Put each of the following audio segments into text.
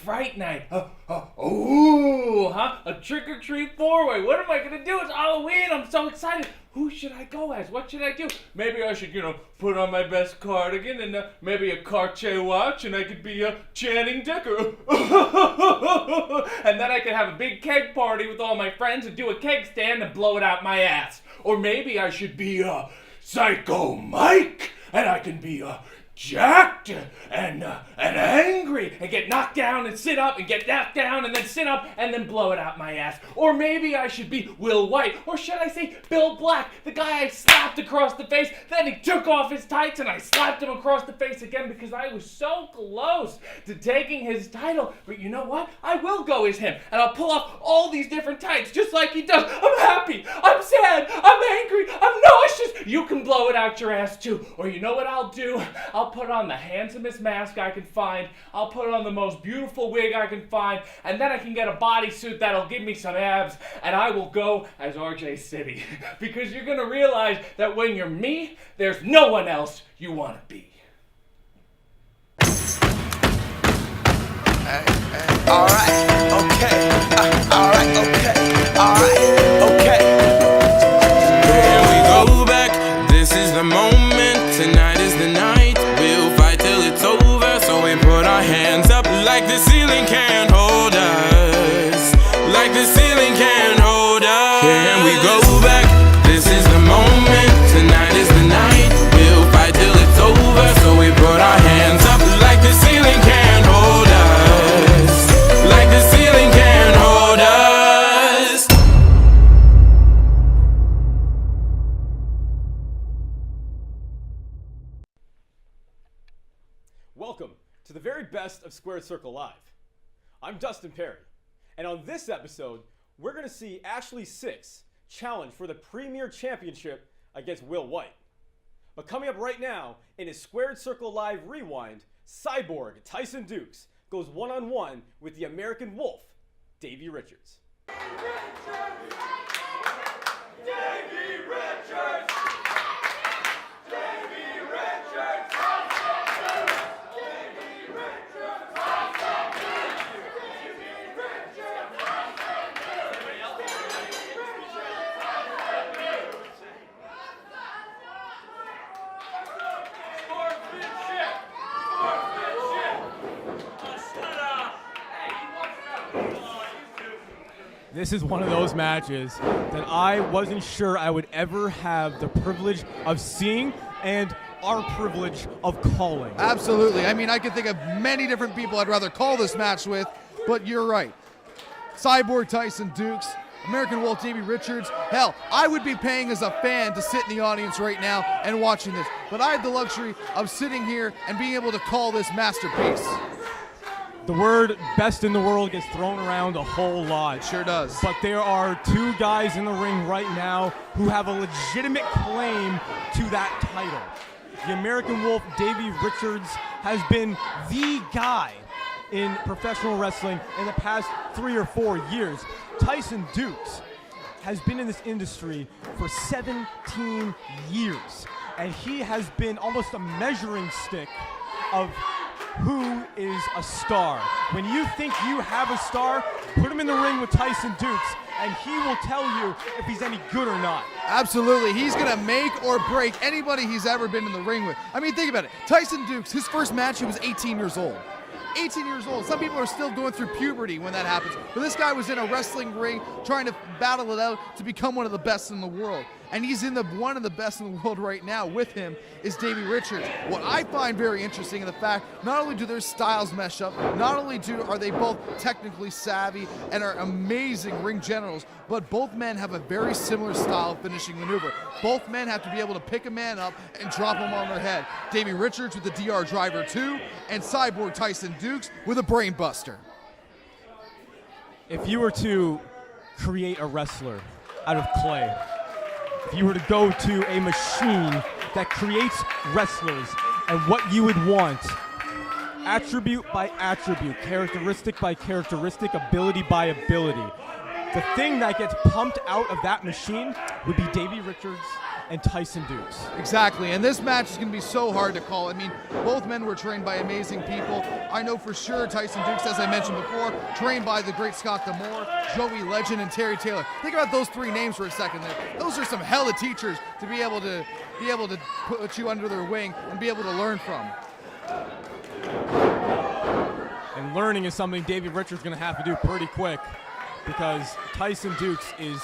Fright Night. Ooh, huh? A trick-or-treat four-way. What am I going to do? It's Halloween. I'm so excited. Who should I go as? What should I do? Maybe I should, put on my best cardigan and maybe a Cartier watch, and I could be Channing Decker. And then I could have a big keg party with all my friends and do a keg stand and blow it out my ass. Or maybe I should be Psycho Mike, and I can be jacked and angry and get knocked down and sit up and get knocked down and then sit up and then blow it out my ass. Or maybe I should be Will White, or should I say Bill Black, the guy I slapped across the face, then he took off his tights and I slapped him across the face again because I was so close to taking his title. But you know what? I will go as him and I'll pull off all these different tights just like he does. I'm happy, I'm sad, I'm angry, I'm nauseous. You can blow it out your ass too. Or you know what I'll do? I'll put on the handsomest mask I can find. I'll put on the most beautiful wig I can find. And then I can get a bodysuit that'll give me some abs. And I will go as RJ City. Because you're going to realize that when you're me, there's no one else you want to be. Alright, okay. Alright, okay. Alright, okay. Here we go back. This is the moment. Tonight is the night. We'll fight till it's over. So we put our hands up like the ceiling can't hold us. Like the ceiling can't hold us. Can we go back? This is the moment. Tonight is the night. We'll fight till it's over. So we put our hands up like the ceiling can't hold us. Like the ceiling can't hold us. Welcome to the very best of Squared Circle Live. I'm Dustin Perry, and on this episode, we're going to see Ashley Sixx challenge for the Premier Championship against Will White. But coming up right now, in a Squared Circle Live rewind, Cyborg Tyson Dukes goes one-on-one with the American Wolf, Davey Richards. This is one of those matches that I wasn't sure I would ever have the privilege of seeing and our privilege of calling. Absolutely. I mean, I can think of many different people I'd rather call this match with, but you're right. Cyborg Tyson Dukes, American Wolf Davey Richards. Hell, I would be paying as a fan to sit in the audience right now and watching this, but I have the luxury of sitting here and being able to call this masterpiece. The word best in the world gets thrown around a whole lot. It sure does. But there are two guys in the ring right now who have a legitimate claim to that title. The American Wolf, Davey Richards, has been the guy in professional wrestling in the past 3 or 4 years. Tyson Dukes has been in this industry for 17 years, and he has been almost a measuring stick of who is a star. When you think you have a star, put him in the ring with Tyson Dukes, and he will tell you if he's any good or not. Absolutely. He's going to make or break anybody he's ever been in the ring with. I mean, think about it. Tyson Dukes, his first match, he was 18 years old. 18 years old. Some people are still going through puberty when that happens. But this guy was in a wrestling ring trying to battle it out to become one of the best in the world. And he's in one of the best in the world right now. With him is Davey Richards. What I find very interesting in the fact, not only do their styles mesh up, not only are they both technically savvy and are amazing ring generals, but both men have a very similar style of finishing maneuver. Both men have to be able to pick a man up and drop him on their head. Davey Richards with the DR Driver 2, and Cyborg Tyson Dukes with a Brain Buster. If you were to create a wrestler out of clay, if you were to go to a machine that creates wrestlers and what you would want, attribute by attribute, characteristic by characteristic, ability by ability, the thing that gets pumped out of that machine would be Davey Richards and Tyson Dukes. Exactly, and this match is going to be so hard to call. I mean, both men were trained by amazing people. I know for sure Tyson Dukes, as I mentioned before, trained by the great Scott D'Amore, Joey Legend, and Terry Taylor. Think about those three names for a second there. Those are some hella teachers to be able to put you under their wing and be able to learn from. And learning is something Davey Richards is going to have to do pretty quick, because Tyson Dukes is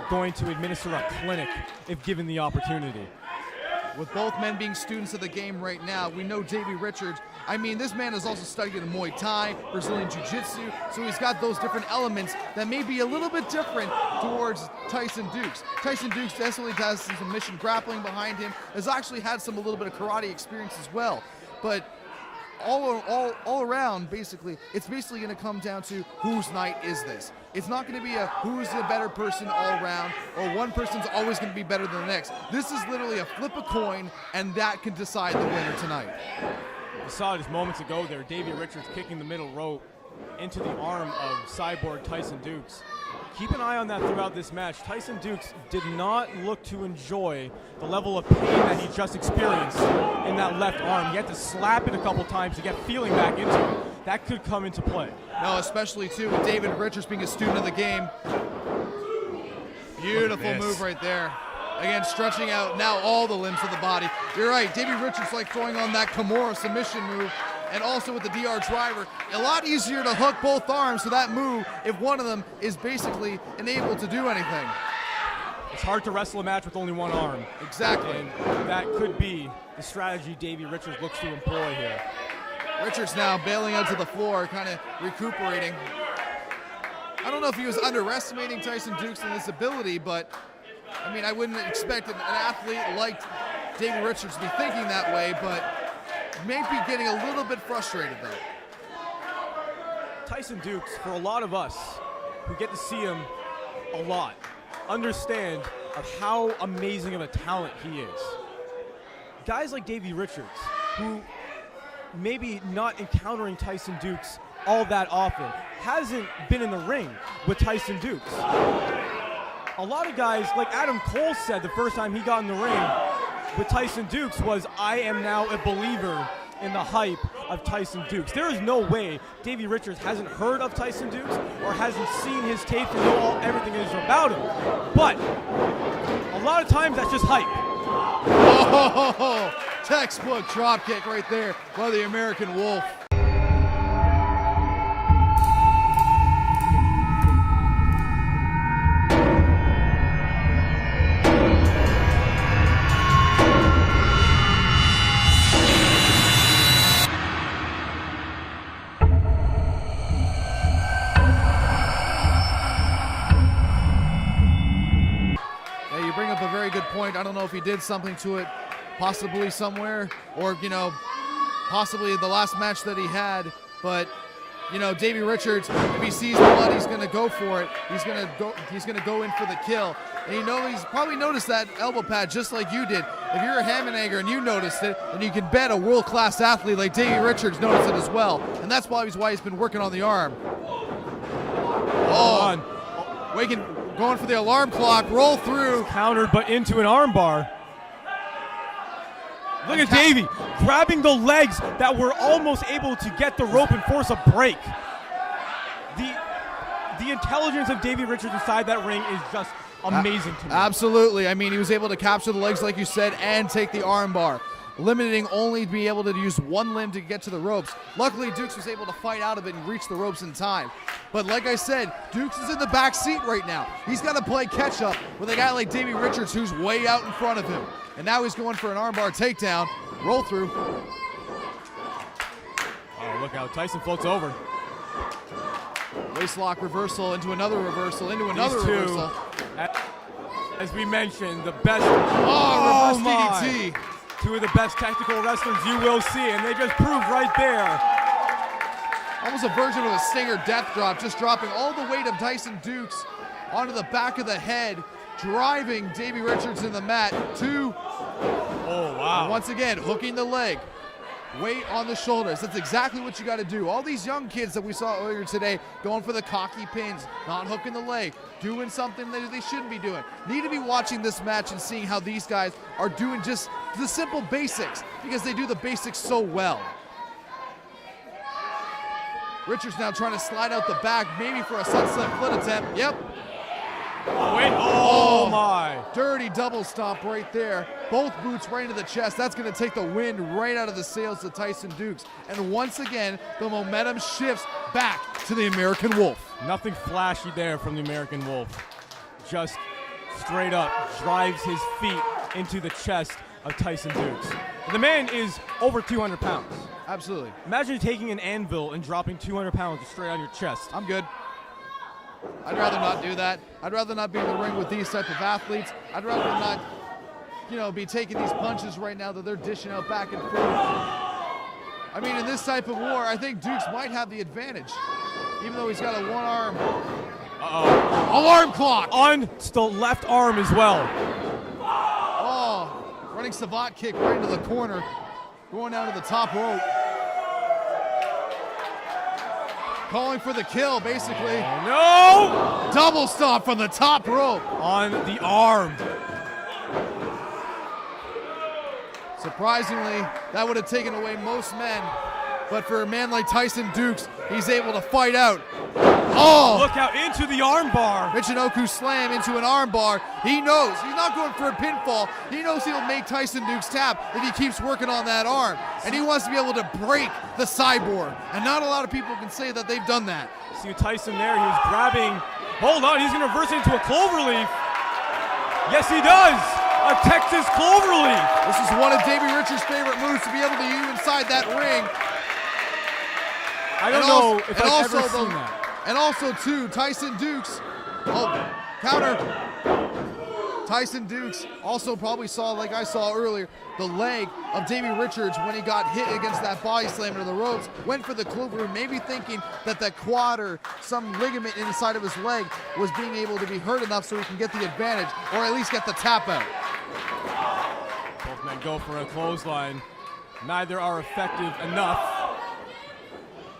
going to administer a clinic if given the opportunity. With both men being students of the game right now, we know Davey Richards, I mean, this man has also studied in Muay Thai, Brazilian Jiu-Jitsu, so he's got those different elements that may be a little bit different towards Tyson Dukes. Tyson Dukes definitely has some submission grappling behind him, has actually had a little bit of karate experience as well. But all around, basically, it's basically going to come down to whose night is this. It's not going to be a who's the better person all around, or one person's always going to be better than the next. This is literally a flip a coin, and that can decide the winner tonight. We saw it just moments ago there, Davey Richards kicking the middle rope into the arm of Cyborg Tyson Dukes. Keep an eye on that throughout this match. Tyson Dukes did not look to enjoy the level of pain that he just experienced in that left arm. He had to slap it a couple times to get feeling back into it. That could come into play. No, especially too with David Richards being a student of the game. Beautiful move right there. Again, stretching out now all the limbs of the body. You're right, Davey Richards like throwing on that Kimura submission move, and also with the DR driver. A lot easier to hook both arms to that move if one of them is basically unable to do anything. It's hard to wrestle a match with only one arm. Exactly. And that could be the strategy Davey Richards looks to employ here. Richards now bailing out to the floor, kind of recuperating. I don't know if he was underestimating Tyson Dukes and his ability, but I mean, I wouldn't expect an athlete like Davey Richards to be thinking that way, but maybe getting a little bit frustrated though. Tyson Dukes, for a lot of us who get to see him a lot, understand of how amazing of a talent he is. Guys like Davey Richards, who maybe not encountering Tyson Dukes all that often, hasn't been in the ring with Tyson Dukes. A lot of guys, like Adam Cole said the first time he got in the ring with Tyson Dukes was, I am now a believer in the hype of Tyson Dukes. There is no way Davey Richards hasn't heard of Tyson Dukes or hasn't seen his tape to know everything is about him. But a lot of times that's just hype. Oh, textbook drop kick right there by the American Wolf. Good point. I don't know if he did something to it, possibly somewhere, or possibly the last match that he had. But Davey Richards, if he sees blood, he's going to go for it. He's going to go in for the kill. And he's probably noticed that elbow pad just like you did. If you're a Hammenegger and you noticed it, then you can bet a world-class athlete like Davey Richards noticed it as well. And that's why he's been working on the arm. Going for the alarm clock, roll through. Countered, but into an armbar. Look at Davey grabbing the legs that were almost able to get the rope and force a break. The intelligence of Davey Richards inside that ring is just amazing to me. Absolutely. I mean, he was able to capture the legs, like you said, and take the armbar, limiting only to be able to use one limb to get to the ropes. Luckily, Dukes was able to fight out of it and reach the ropes in time. But like I said, Dukes is in the back seat right now. He's got to play catch up with a guy like Davey Richards who's way out in front of him. And now he's going for an armbar takedown. Roll through. Oh, look how Tyson floats over. Waistlock reversal into another reversal into another reversal. As we mentioned, the best. Oh, reverse DDT. Two of the best technical wrestlers you will see, and they just proved right there. Almost a version of a Stinger death drop, just dropping all the weight of Tyson Dukes onto the back of the head, driving Davey Richards in the mat. Oh, wow. Once again, hooking the leg. weight on the shoulders. That's exactly what you got to do. All these young kids that we saw earlier today going for the cocky pins, not hooking the leg, doing something that they shouldn't be doing. Need to be watching this match and seeing how these guys are doing just the simple basics, because they do the basics so well. Richards now trying to slide out the back, maybe for a sunset flip attempt. Yep. Oh, wait. Oh, my. Dirty double stomp right there. Both boots right into the chest. That's going to take the wind right out of the sails of Tyson Dukes. And once again, the momentum shifts back to the American Wolf. Nothing flashy there from the American Wolf. Just straight up drives his feet into the chest of Tyson Dukes. The man is over 200 pounds. Absolutely. Imagine taking an anvil and dropping 200 pounds straight on your chest. I'm good. I'd rather not do that. I'd rather not be in the ring with these type of athletes. I'd rather not, be taking these punches right now that they're dishing out back and forth. I mean, in this type of war, I think Dukes might have the advantage, even though he's got a one-arm. Alarm clock! On the left arm as well. Oh, running savate kick right into the corner, going down to the top rope. Calling for the kill, basically. No! Double stomp from the top rope. On the arm. Surprisingly, that would have taken away most men. But for a man like Tyson Dukes, he's able to fight out. Oh! Look out into the armbar. Michinoku slam into an armbar. He knows. He's not going for a pinfall. He knows he'll make Tyson Dukes tap if he keeps working on that arm. And he wants to be able to break the cyborg. And not a lot of people can say that they've done that. See Tyson there. He was grabbing. Hold on. He's going to reverse it into a cloverleaf. Yes, he does. A Texas cloverleaf. This is one of Davey Richards' favorite moves to be able to use inside that ring. I don't know if I've ever seen that. And also, too, Tyson Dukes. Oh, counter. Tyson Dukes also probably saw, like I saw earlier, the leg of Davey Richards when he got hit against that body slam into the ropes. Went for the clover, maybe thinking that the quad or some ligament inside of his leg was being able to be hurt enough so he can get the advantage, or at least get the tap out. Both men go for a clothesline. Neither are effective enough,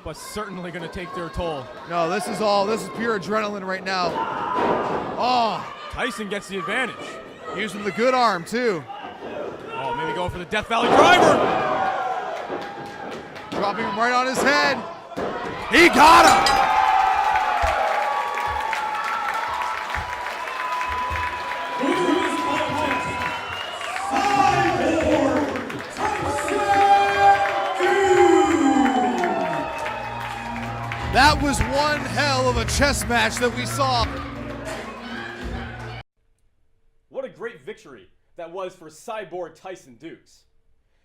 but certainly going to take their toll. No, this is pure adrenaline right now. Oh. Tyson gets the advantage. Using the good arm, too. Oh, maybe going for the Death Valley driver. Dropping him right on his head. He got him. That was one hell of a chess match that we saw. What a great victory that was for Cyborg Tyson Dukes.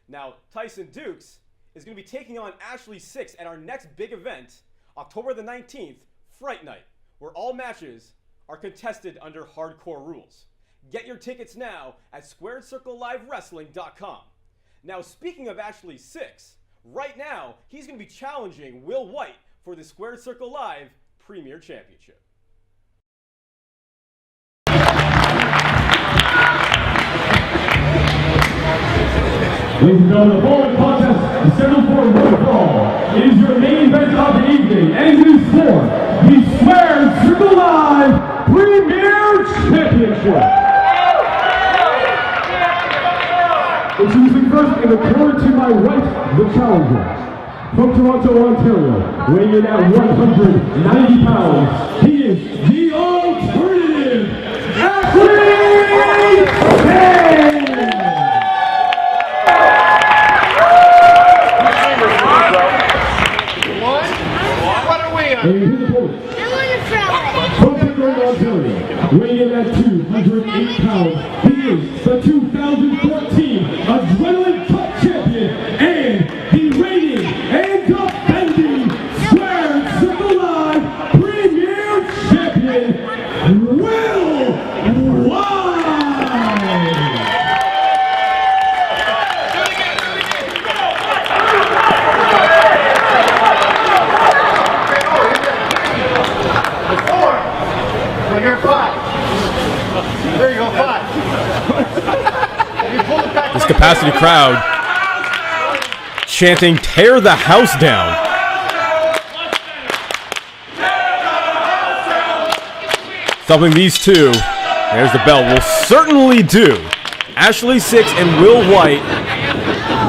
Now, Tyson Dukes is going to be taking on Ashley Sixx at our next big event, October the 19th, Fright Night, where all matches are contested under hardcore rules. Get your tickets now at SquaredCircleLiveWrestling.com. Now, speaking of Ashley Sixx, right now, he's going to be challenging Will White for the Squared Circle Live Premier Championship. Ladies and gentlemen, the following contest is scheduled for one fall. It is your main event of the evening, and it is for the Squared Circle Live Premier Championship. Introducing first in the corner to my right, the challenger. From Toronto, Ontario, weighing in at 190 pounds, he is the alternative athlete. What are we on? And here's the opponent. From Pickering, Ontario, weighing in at 208 pounds, he is the 2014 Adrenaline Cup champion and the reigning and defending Squared Circle Live Premier Champion, Will White! You're 5. There you go, 5. You pull it back. This capacity crowd chanting, "Tear the house down." Something these two, there's the bell, will certainly do. Ashley Sixx and Will White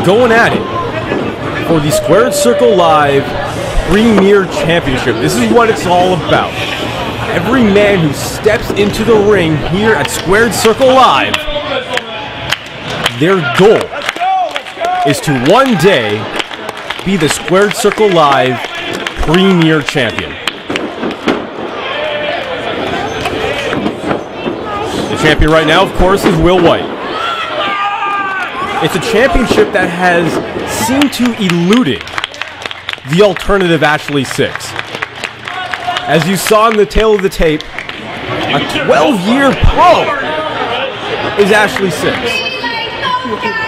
going at it for the Squared Circle Live Premier Championship. This is what it's all about. Every man who steps into the ring here at Squared Circle Live, their goal is to one day be the Squared Circle Live Premier Champion. The champion right now, of course, is Will White. It's a championship that has seemed to eluded the alternative Ashley Sixx. As you saw in the tail of the tape, a 12-year pro is Ashley Sixx,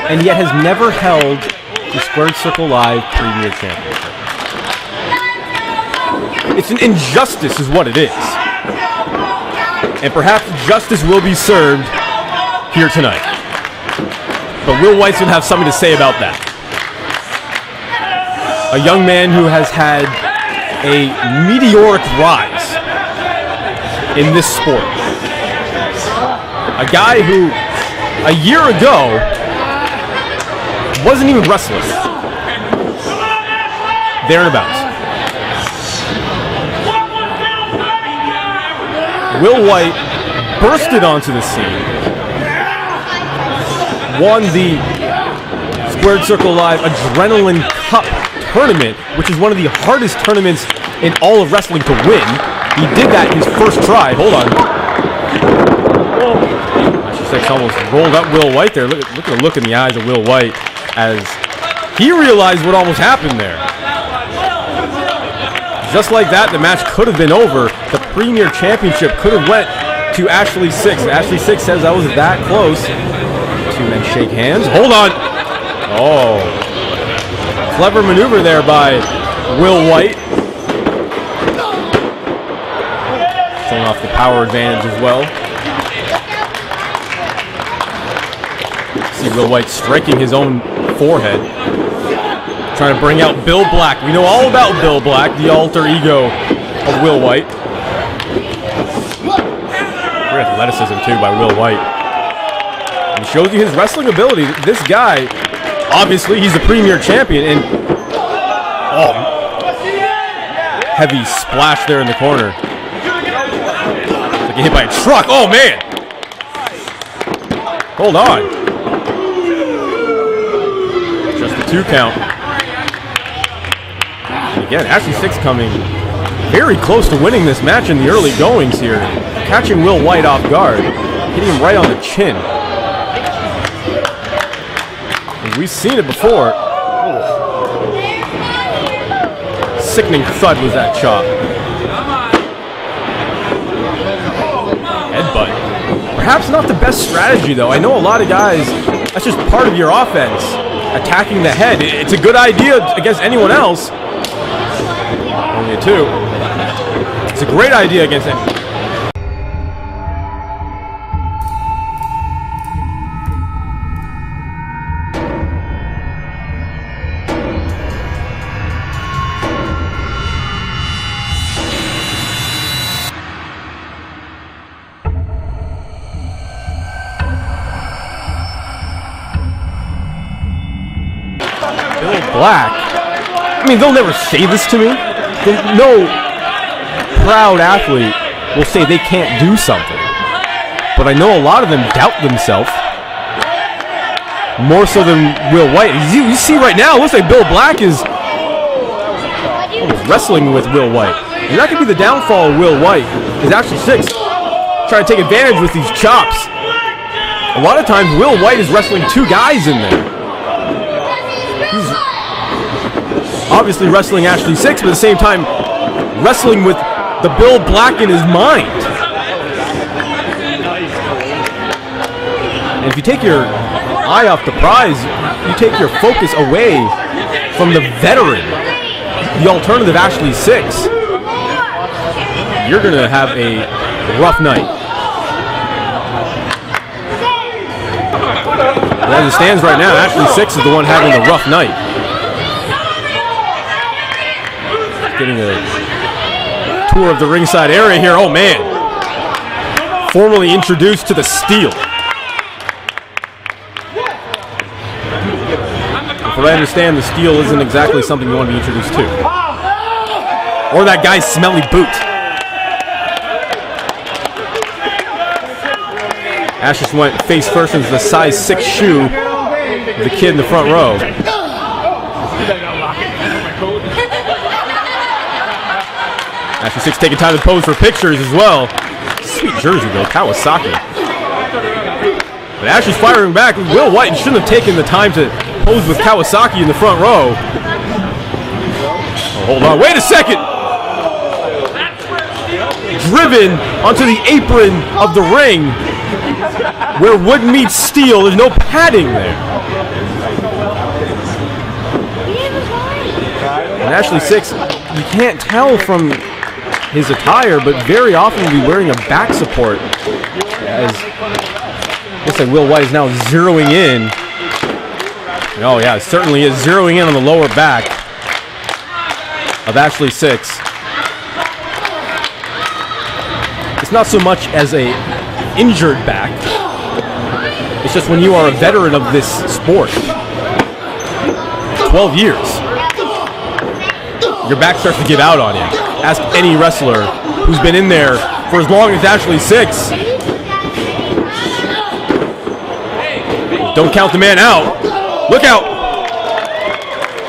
and yet has never held the Squared Circle Live Premier Championship. It's an injustice is what it is. And perhaps justice will be served here tonight. But Will White's going to have something to say about that. A young man who has had a meteoric rise in this sport. A guy who, a year ago, wasn't even wrestling. Thereabouts. Will White bursted onto the scene, won the Squared Circle Live Adrenaline Cup tournament, which is one of the hardest tournaments in all of wrestling to win. He did that his first try. Hold on. Sixx almost rolled up Will White there. Look at the look in the eyes of Will White as he realized what almost happened there. Just like that, the match could have been over. The Premier Championship could have went to Ashley Sixx. Ashley Sixx says I was that close. Two men shake hands. Hold on. Oh. Clever maneuver there by Will White. Showing off the power advantage as well. See Will White striking his own forehead. Trying to bring out Bill Black. We know all about Bill Black, the alter ego of Will White. Great athleticism too by Will White. And shows you his wrestling ability. This guy, obviously, he's the Premier Champion. And oh, heavy splash there in the corner. Like he hit by a truck. Oh man! Hold on. Just a 2 count. Again, Ashley Sixx coming very close to winning this match in the early goings here. Catching Will White off guard. Hitting him right on the chin. And we've seen it before. Sickening thud was that chop. Headbutt. Perhaps not the best strategy though. I know a lot of guys, that's just part of your offense. Attacking the head. It's a good idea against anyone else. Only a 2. It's a great idea against him. Bill Black. I mean, they'll never say this to me. No proud athlete will say they can't do something. But I know a lot of them doubt themselves. More so than Will White. You see right now, it looks like Bill Black is wrestling with Will White. And that could be the downfall of Will White. Is Ashley Sixx trying to take advantage with these chops. A lot of times Will White is wrestling 2 guys in there. He's obviously wrestling Ashley Sixx, but at the same time wrestling with the Bill Black in his mind. And if you take your eye off the prize, you take your focus away from the veteran, the alternative Ashley Sixx, you're going to have a rough night. But as it stands right now, Ashley Sixx is the one having the rough night. getting a tour of the ringside area here. Oh, man. Formally introduced to the Steel. From what I understand, the Steel isn't exactly something you want to be introduced to. Or that guy's smelly boot. Ash just went face first into the size 6 shoe of the kid in the front row. Ashley Sixx taking time to pose for pictures as well. Sweet jersey though, Kawasaki. But Ashley's firing back. Will White shouldn't have taken the time to pose with Kawasaki in the front row. Oh, hold on, wait a second! Driven onto the apron of the ring where wood meets steel. There's no padding there. And Ashley Sixx, you can't tell from his attire, but very often will be wearing a back support. As looks like Will White is now zeroing in. Oh yeah, it certainly is zeroing in on the lower back of Ashley Sixx. It's not so much as a injured back. It's just when you are a veteran of this sport, 12 years, your back starts to give out on you. Ask any wrestler who's been in there for as long as Ashley Sixx. Don't count the man out. Look out!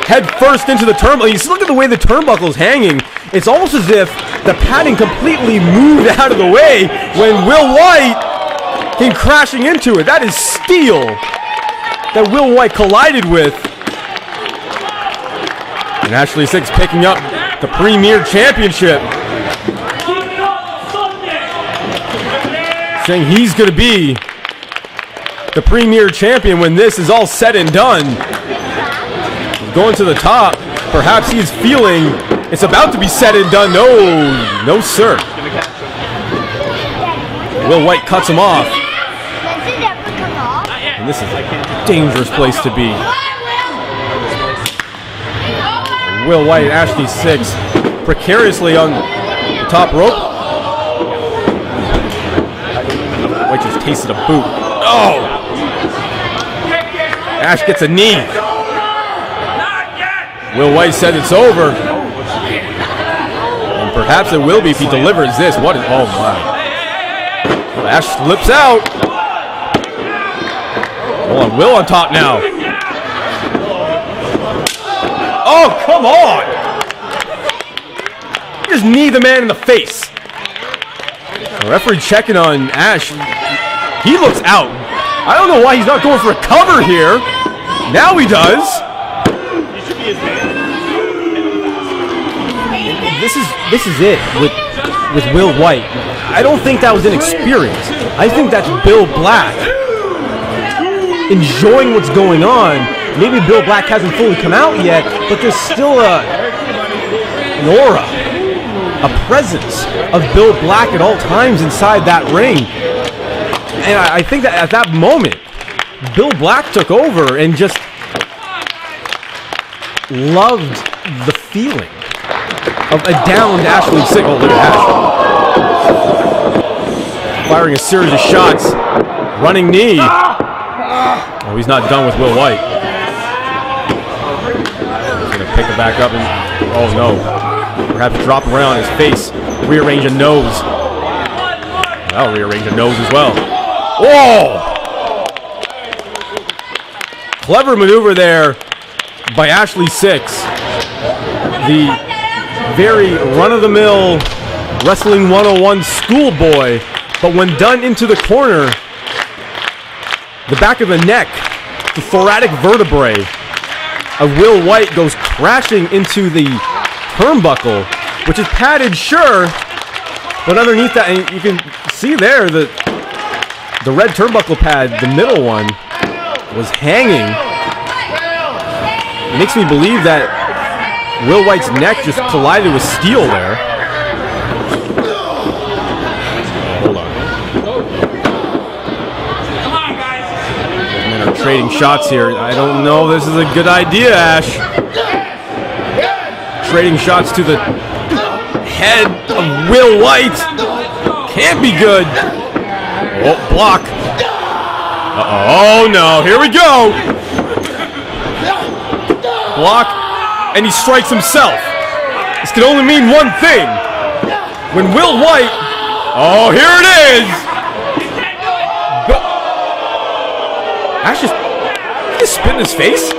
Head first into the turnbuckle. You look at the way the turnbuckle's hanging. It's almost as if the padding completely moved out of the way when Will White came crashing into it. That is steel that Will White collided with. And Ashley Sixx picking up the Premier Championship. Saying he's going to be the Premier Champion when this is all said and done. He's going to the top. Perhaps he's feeling it's about to be said and done. No, sir. Will White cuts him off. And this is a dangerous place to be. Will White and Ashley Sixx precariously on the top rope. White just tasted a boot. Oh! Ash gets a knee. Will White said it's over. And perhaps it will be if he delivers this. What is, oh my. Ash slips out. Hold on, Will on top now. Oh, come on! Just knee the man in the face. The referee checking on Ash. He looks out. I don't know why he's not going for a cover here. Now he does. This is it with Will White. I don't think that was inexperience. I think that's Bill Black enjoying what's going on. Maybe Bill Black hasn't fully come out yet, but there's still an aura, a presence of Bill Black at all times inside that ring. And I think that at that moment, Bill Black took over and just loved the feeling of a downed Ashley Sixx. Oh, look at Ash. Firing a series of shots. Running knee. Oh, he's not done with Will White. He's going to pick it back up and, oh no. Perhaps drop around his face. Rearrange a nose. That'll rearrange a nose as well. Whoa! Clever maneuver there by Ashley Sixx. The very run-of-the-mill Wrestling 101 schoolboy, but when done into the corner, the back of the neck, the thoracic vertebrae of Will White goes crashing into the turnbuckle, which is padded, sure, but underneath that, and you can see there that the red turnbuckle pad, the middle one, was hanging. It makes me believe that Will White's neck just collided with steel there. Hold on. Come on, guys. Men are trading shots here. I don't know if this is a good idea, Ash. Trading shots to the head of Will White. Can't be good. Oh, block. Uh-oh. Oh, no. Here we go. Block. And he strikes himself. This can only mean one thing. When Will White... Oh, here it is. Ash just spit in his face?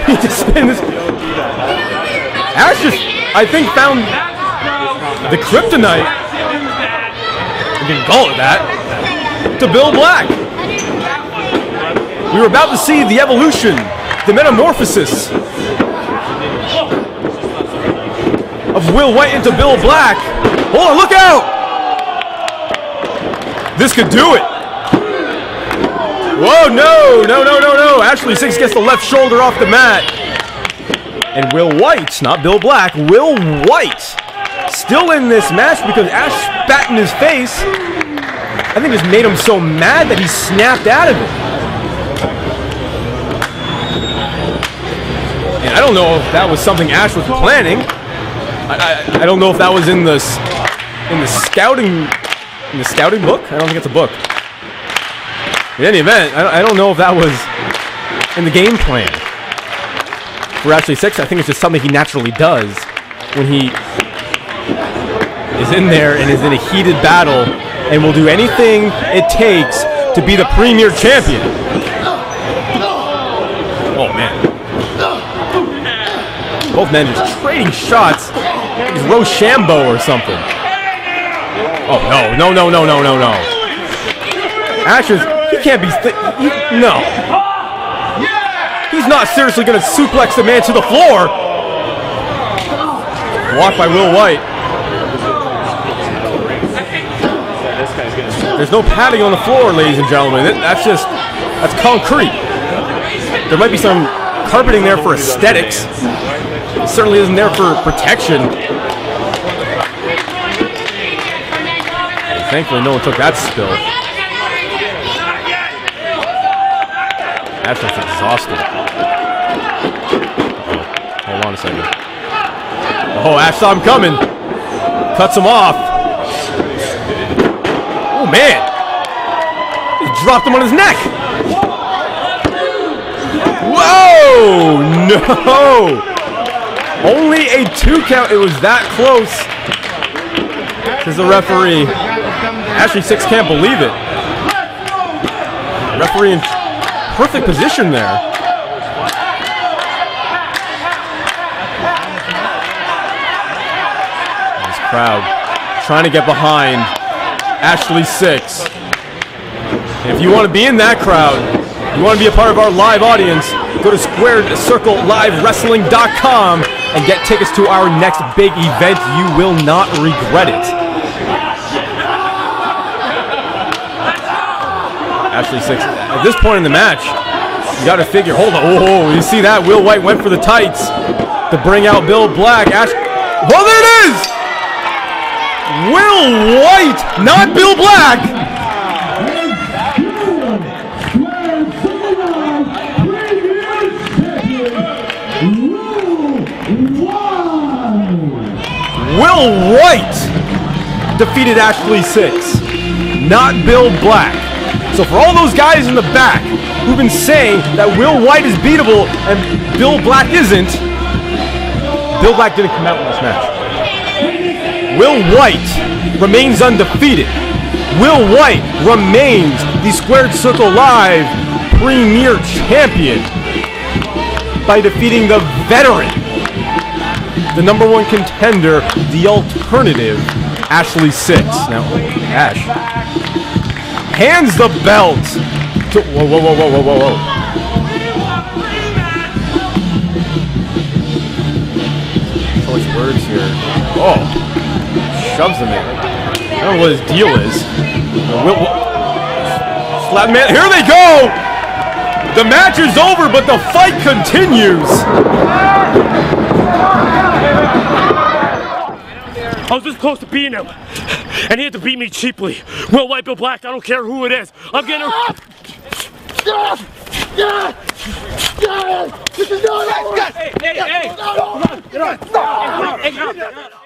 He just spit in his... Ash just, I think, found the kryptonite, you can call it that, to Bill Black. We were about to see the evolution, the metamorphosis of Will White into Bill Black. Hold on, look out! This could do it. Whoa, no. Ashley Sixx gets the left shoulder off the mat. And Will White, not Bill Black, Will White, still in this match because Ash spat in his face. I think this made him so mad that he snapped out of it. And I don't know if that was something Ash was planning. I don't know if that was in the scouting book. I don't think it's a book. In any event, I don't know if that was in the game plan for Ashley Sixx. I think it's just something he naturally does when he is in there and is in a heated battle and will do anything it takes to be the premier champion. Oh, man. Both men just trading shots. He's Rochambeau or something. Oh, no. Ash is, he can't be, no. He's not seriously going to suplex the man to the floor. Blocked by Will White. There's no padding on the floor, ladies and gentlemen. That's concrete. There might be some carpeting there for aesthetics. It certainly isn't there for protection. And thankfully, no one took that spill. Ash looks exhausted. Hold on a second. Oh, Ash saw him coming. Cuts him off. Oh, man. He dropped him on his neck. Whoa! No! Only a 2 count. It was that close. Says the referee. Ashley Sixx can't believe it. Referee in perfect position there. This crowd trying to get behind Ashley Sixx. And if you want to be in that crowd, you want to be a part of our live audience, go to squaredcirclelivewrestling.com and get tickets to our next big event. You will not regret it. Ashley Sixx, at this point in the match, you got to figure, hold on, oh, you see that? Will White went for the tights to bring out Bill Black. Well, there it is! Will White, not Bill Black! Will White defeated Ashley Sixx, not Bill Black. So for all those guys in the back who've been saying that Will White is beatable and Bill Black isn't, Bill Black didn't come out in this match. Will White remains undefeated. Will White remains the Squared Circle Live Premier Champion by defeating the veteran, the #1 contender, the alternative, Ashley Sixx. Now, Ash hands the belt to... Whoa. Choice words here. Oh. Shoves him in. I don't know what his deal is. Slap man. Here they go! The match is over, but the fight continues. I was this close to beating him, and he had to beat me cheaply. Will White, Bill Black, I don't care who it is. I'm getting... This is not over! Hey, hey, hey! Get on! Get on!